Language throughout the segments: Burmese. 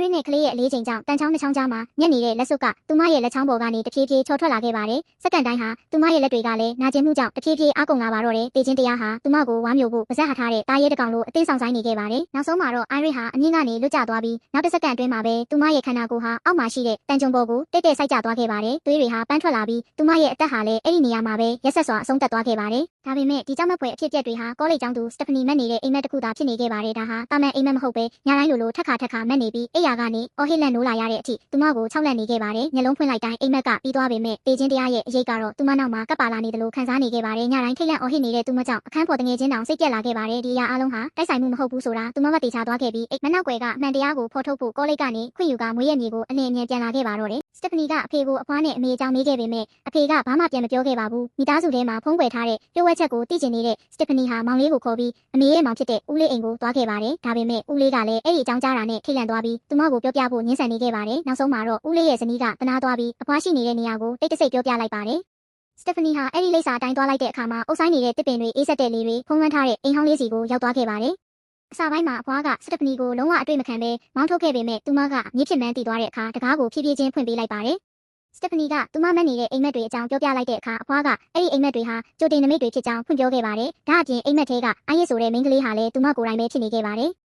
ရီနဲ့ကလေးရဲ့အလေးချိန်ကြောင့်တန်ချောင်းနှချောင်းကြားမှာညက်နေတဲ့လက်စွပ်ကသူမရဲ့လက်ချောင်းပေါ်ကနေတဖြည်းဖြည်းချော်ထွက်လာခဲ့ပါတယ်။စက္ကန့်တိုင်းဟာသူမရဲ့လက်တွေကလည်းနာကျင်မှုကြောင့်တဖြည်းဖြည်းအားကုန်လာပါတော့တယ်။တေချင်းတရားဟာသူမကိုဝမ်းမျိုးဖို့ပါဇက်ဟာထားတဲ့တားရဲတကောင်လိုအသိဆောင်ဆိုင်နေခဲ့ပါတယ်။နောက်ဆုံးမှာတော့အိုင်ရီဟာအမြင့်ကနေလွတ်ကျသွားပြီးနောက်တစ်စက္ကန့်အတွင်းမှာပဲသူမရဲ့ခန္ဓာကိုယ်ဟာအောက်မှာရှိတဲ့တန်ကြုံပေါ်ကိုတိတ်တိတ်ဆိုင်ကျသွားခဲ့ပါတယ်။သွေးတွေဟာပန်းထွက်လာပြီးသူမရဲ့အသက်ဟာလည်းအဲ့ဒီနေရာမှာပဲရက်ဆက်စွာအဆုံးသတ်သွားခဲ့ပါတယ်။ဒါပေမဲ့ဒီကြောင့်မဖွယ်အဖြစ်အပျက်တွေဟာကောလိပ်ကျောင်းသူစတက်ဖနီမက်နေတဲ့အိမ်မက်တစ်ခုသာဖြစ်နေခဲ့ပါတယ်။ဒါဟာတာမန်အိမ်မက်မဟုတ်ပဲညတိုင်းလိုထက်ခါမက်နေပြီးအိယာကနေအော်ဟစ်လက်နိုးလာရတဲ့အထိသူမကိုခြောက်လန့်နေခဲ့ပါတယ်။ညလုံးဖွင့်လိုက်တိုင်းအိမ်မက်ကပြီးသွားပေမဲ့တေချင်းတရားရဲ့အရေးကတော့သူမနောက်မှာကပ်ပါလာနေတယ်လို့ခံစားနေခဲ့ပါတယ်။ညတိုင်းထိတ်လန့်အော်ဟစ်နေတဲ့သူမကြောင့်အခန်းပေါ်တငယ်ချင်းတောင်စိတ်ပြက်လာခဲ့ပါတယ်။ဒီအရာအလုံးဟာတိုက်ဆိုင်မှုမဟုတ်ဘူးဆိုတာသူမကတေချာသွားခဲ့ပြီးမနောက်ွယ်ကအမှန်တရားကိုဖော်ထုတ်ဖို့ကောလိပ်ကနေခွင့်ယူကမွေးရမြေကိုအလင်းအမြန်ပြန်လာခဲ့ပါတော့တယ်။စတက်ဖနီကအဖေကိုအဖွားနဲ့အမေအကြောင်းမေးခဲ့ပေမဲ့အဖေကဘာမှပြန်မပြောခဲ့ပါဘူး။မိသားစုထဲမှာဖုံးကွယ်ထားတဲ့ပြောဝက်ချက်ကိုသိကျင်နေတဲ့စတက်ဖနီဟာမောင်လေးကိုခေါ်ပြီးအမေရဲ့မောင်ဖြစ်တဲ့ဦးလေးအိမ်ကိုသွားခဲ့ပါတယ်။ဒါပေမဲ့ဦးလေးကလည်းအဲ့ဒီအကြောင်းကြားတာနဲ့ထိတ်လန့်သွားပြီးသူမကိုပြောပြဖို့ညှင်းဆန်နေခဲ့ပါတယ်။နောက်ဆုံးမှာတော့ဦးလေးရဲ့ဇနီးကတနာသွားပြီးအဖွားရှိနေတဲ့နေရာကိုတိတ်တဆိတ်ပြောပြလိုက်ပါတယ်။စတက်ဖနီဟာအဲ့ဒီလိပ်စာအတိုင်းသွားလိုက်တဲ့အခါမှာအုပ်ဆိုင်နေတဲ့တစ်ပင်တွေအေးဆက်တဲ့လေတွေဖုံးလွှမ်းထားတဲ့အိမ်ဟောင်းလေးစီကိုရောက်သွားခဲ့ပါတယ်။အစပိုင်းမှာအဖွားကစတက်ဖနီကိုလုံးဝအတွေ့မခံပဲမောင်းထုတ်ခဲ့ပေမဲ့သူမကမြေဖြစ်မှန်းတည်သွားတဲ့အခါတကားကိုဖြည်းဖြည်းချင်းဖွင့်ပေးလိုက်ပါတယ်။စတက်ဖနီကသူမမက်နေတဲ့အိမ်မက်တွေအကြောင်းပြောပြလိုက်တဲ့အခါအဖွားကအဲ့ဒီအိမ်မက်တွေဟာကြိုတင်နမိတ်တွေဖြစ်ကြောင်းဖွင့်ပြောခဲ့ပါတယ်။ဒါအပြင်အိမ်မက်ထဲကအိုင်ရစ်ဆိုတဲ့မိန်းကလေးဟာလည်းသူမကိုယ်တိုင်ပဲဖြစ်နေခဲ့ပါတယ်။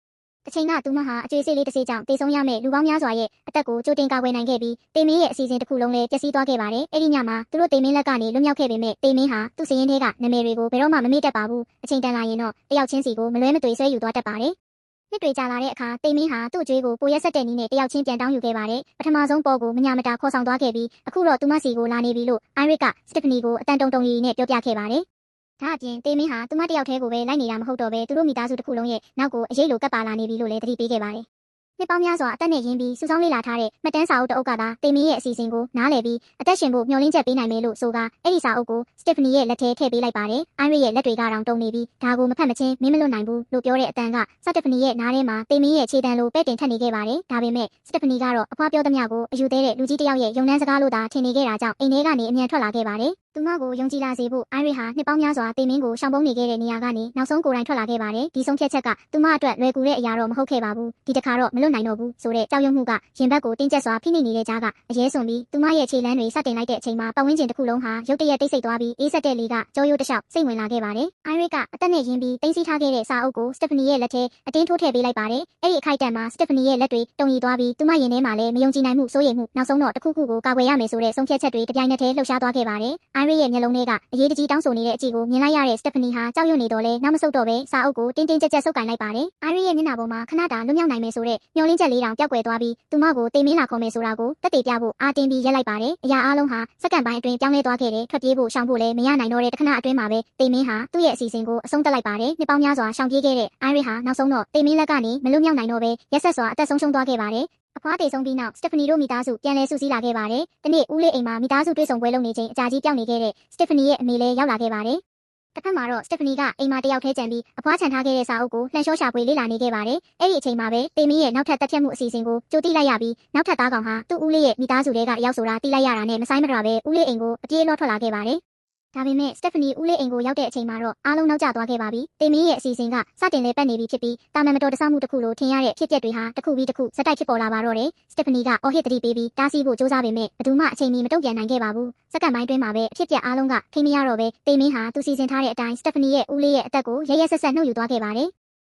တချိန်ကသူမဟာအကျွေးစေးလေးတစ်စေးကြောင့်တေဆုံးရမယ့်လူပေါင်းများစွာရဲ့အသက်ကိုကြိုတင်ကာကွယ်နိုင်ခဲ့ပြီးတေမင်းရဲ့အစီအစဉ်တစ်ခုလုံးလည်းပျက်စီးသွားခဲ့ပါတယ်။အဲ့ဒီညမှာသူတို့တေမင်းလက်ကနေလွတ်မြောက်ခဲ့ပေမဲ့တေမင်းဟာသူ့စည်ရင်ထဲကနာမည်တွေကိုဘယ်တော့မှမမေ့တတ်ပါဘူး။အချိန်တန်လာရင်တော့တယောက်ချင်းစီကိုမလွဲမသွေဆွဲယူသွားတတ်ပါတယ်။နှစ်တွေကြာလာတဲ့အခါတေမင်းဟာသူ့အကျွေးကိုပိုရက်ဆက်တဲ့နည်းနဲ့တယောက်ချင်းပြန်တောင်းယူခဲ့ပါတယ်။ပထမဆုံးပေါ်ကိုမညာမတာခေါ်ဆောင်သွားခဲ့ပြီးအခုတော့သူမစီကိုလာနေပြီလို့အိုင်ရစ်ကစတက်ဖနီကိုအတန်တုံရီနဲ့ပြောပြခဲ့ပါတယ်။ဒါအပြင်တေမင်းဟာသူမတယောက်တည်းကိုပဲလိုက်နေတာမဟုတ်တော့ပဲသူတို့မိသားစုတစ်ခုလုံးရဲ့နောက်ကိုအရေးလိုကပ်ပါလာနေပြီလို့လည်းသတိပေးခဲ့ပါတယ်။နှစ်ပေါင်းများစွာအသက်နဲ့ရင်းပြီးစုဆောင်းလေ့လာထားတဲ့မှတ်တမ်းစာအုပ်တစ်အုပ်ကသာတေမင်းရဲ့အစီအစဉ်ကိုနားလည်ပြီးအသက်ရှင်ဖို့မျှော်လင့်ချက်ပေးနိုင်မယ်လို့ဆိုကအဲ့ဒီစာအုပ်ကိုစတက်ဖနီရဲ့လက်ထဲထည့်ပေးလိုက်ပါတယ်။အိုင်ရီရဲ့လက်တွေကတော့တုံနေပြီးဒါကိုမဖတ်မချင်းမင်းမလွတ်နိုင်ဘူးလို့ပြောတဲ့အတန်ကစတက်ဖနီရဲ့နားထဲမှာတေမင်းရဲ့ခြေတံလိုပဲ့တင်ထက်နေခဲ့ပါတယ်။ဒါပေမဲ့စတက်ဖနီကတော့အဖွားပြောသမျှကိုအယူသေးတဲ့လူကြီးတစ်ယောက်ရဲ့ယုံနှန်းစကားလို့သာထင်နေခဲ့တာကြောင့်အိမ်ထဲကနေအမြန်ထွက်လာခဲ့ပါတယ်။သူမကိုယုံကြည်လာစေဖို့အိုင်ရီဟာနှစ်ပေါင်းများစွာတေမင်းကိုရှောင်ပုန်းနေခဲ့တဲ့နေရာကနေနောက်ဆုံးကိုယ်တိုင်ထွက်လာခဲ့ပါတယ်။ဒီဆုံးဖြတ်ချက်ကသူမအတွက်လွယ်ကူတဲ့အရာတော့မဟုတ်ခဲ့ပါဘူး။ဒီတစ်ခါတော့မလွတ်နိုင်တော့ဘူးဆိုတဲ့ကြောက်ရွံ့မှုကရင်ဘတ်ကိုတင်းကျပ်စွာဖိနှိပ်နေတဲ့ကြားကအရေးစွန်ပြီးသူမရဲ့ခြေလမ်းတွေစတင်လိုက်တဲ့အချိန်မှာပတ်ဝန်းကျင်တစ်ခုလုံးဟာရုတ်တရက်တိတ်ဆိတ်သွားပြီးအေးဆက်တဲ့လေကကြောရိုးတစ်လျှောက်စိတ်ဝင်လာခဲ့ပါတယ်။အိုင်ရီကအသက်နဲ့ရင်းပြီးတင်းစီထားခဲ့တဲ့စာအုပ်ကိုစတက်ဖနီရဲ့လက်ထဲအတင်းထိုးထည့်ပေးလိုက်ပါတယ်။အဲ့ဒီအခိုက်အတန့်မှာစတက်ဖနီရဲ့လက်တွေတုံရီသွားပြီးသူမရင်ထဲမှာလည်းမယုံကြည်နိုင်မှုစိုးရိမ်မှုနောက်ဆုံးတော့တစ်ခုခုကိုကာကွယ်ရမယ်ဆိုတဲ့ဆုံးဖြတ်ချက်တွေတပြိုင်နက်တည်းလှုပ်ရှားသွားခဲ့ပါတယ်။အိုင်ရီရဲ့မျက်လုံးထဲကအရေးတကြီးတောင်းဆိုနေတဲ့အကြည့်ကိုမြင်လိုက်ရတဲ့စတက်ဖနီဟာကြောက်ရွံ့နေတော့လဲနောက်မဆုတ်တော့ပဲစာအုပ်ကိုတင်းတင်းကြပ်ကြပ်ဆုပ်ကင်လိုက်ပါတယ်။အိုင်ရီရဲ့မျက်နှာပေါ်မှာခဏတာလွတ်မြောက်နိုင်မယ်ဆိုတဲ့မျှော်လင့်ချက်လေးတောင်ပျောက်ကွယ်သွားပြီးသူမကိုတေမင်းလာခေါ်မယ်ဆိုတာကိုတက်တေပြဖို့အားတင်းပြီးရက်လိုက်ပါတယ်။အရာအလုံးဟာစက္ကန့်ပိုင်းအတွင်းပြောင်းလဲသွားခဲ့တယ်။ထွက်ပြေးဖို့ရှောင်ဖို့လည်းမရနိုင်တော့တဲ့တခဏအတွင်းမှာပဲတေမင်းဟာသူ့ရဲ့အစီအစဉ်ကိုအဆုံးသတ်လိုက်ပါတယ်။နှစ်ပေါင်းများစွာရှောင်ပြေးခဲ့တဲ့အိုင်ရီဟာနောက်ဆုံးတော့တေမင်းလက်ကနေမလွတ်မြောက်နိုင်တော့ပဲရက်ဆက်စွာအသက်ဆုံးရှုံးသွားခဲ့ပါတယ်။အဖွားတေဆုံးပြီးနောက်စတက်ဖနီတို့မိသားစုပြန်လည်စုစည်းလာခဲ့ပါတယ်။ဒီနေ့ဦးလေးအိမ်မှာမိသားစုတွေ့ဆုံပွဲလုပ်နေချိန်အကြာကြီးပြောင်းနေခဲ့တဲ့စတက်ဖနီရဲ့အမေလည်းရောက်လာခဲ့ပါတယ်။တစ်ဖက်မှာတော့စတက်ဖနီကအိမ်မှာတယောက်ထဲကျန်ပြီးအဖွားခြံထားခဲ့တဲ့စာအုပ်ကိုလှန်လျှောရှာဖွေလေ့လာနေခဲ့ပါတယ်။အဲ့ဒီအချိန်မှာပဲတေမင်းရဲ့နောက်ထပ်တက်ဖြတ်မှုအစီအစဉ်ကိုကြိုတိလိုက်ရပြီးနောက်ထပ်သားကောင်ဟာသူ့ဦးလေးရဲ့မိသားစုတွေကရောက်ဆိုတာတိလိုက်ရတာနဲ့မဆိုင်မကြပဲဦးလေးအိမ်ကိုအပြေးလောထွက်လာခဲ့ပါတယ်။ဒါပေမဲ့စတက်ဖနီဦးလေးအိမ်ကိုရောက်တဲ့အချိန်မှာတော့အားလုံးနောက်ကျသွားခဲ့ပါပြီ။တေမင်းရဲ့အစီအစဉ်ကစတင်လဲပတ်နေပြီဖြစ်ပြီးတာမန်မတော်တဆမှုတစ်ခုလိုထင်ရတဲ့ဖြစ်ပျက်တွေဟာတစ်ခုပြီးတစ်ခုဇက်တိုက်ဖြစ်ပေါ်လာပါတော့တယ်။စတက်ဖနီကအော်ဟစ်တတိပေးပြီးတားဆီးဖို့စ조사ပေမဲ့ဘယ်သူမှအချိန်မီမတုံ့ပြန်နိုင်ခဲ့ပါဘူး။စက္ကန့်ပိုင်းတွင်းမှာပဲအဖြစ်ပျက်အားလုံးကထိမရတော့ပဲတေမင်းဟာသူစီစဉ်ထားတဲ့အတိုင်းစတက်ဖနီရဲ့ဦးလေးရဲ့အသက်ကိုရရက်ဆက်ဆက်နှုတ်ယူသွားခဲ့ပါတယ်။